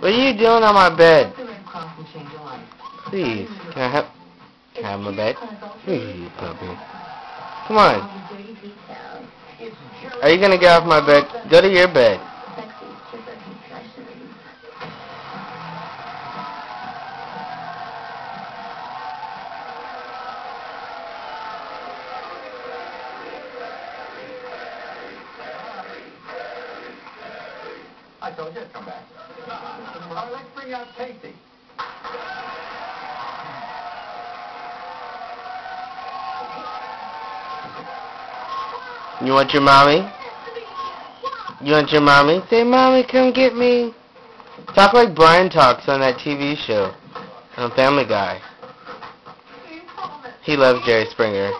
What are you doing on my bed? Please, can I have my bed? Please, puppy. Come on. Are you gonna get off my bed? Go to your bed. I told you I'd come back. All right, let's bring out Casey. You want your mommy? You want your mommy? Say, Mommy, come get me. Talk like Brian talks on that TV show on Family Guy. He loves Jerry Springer.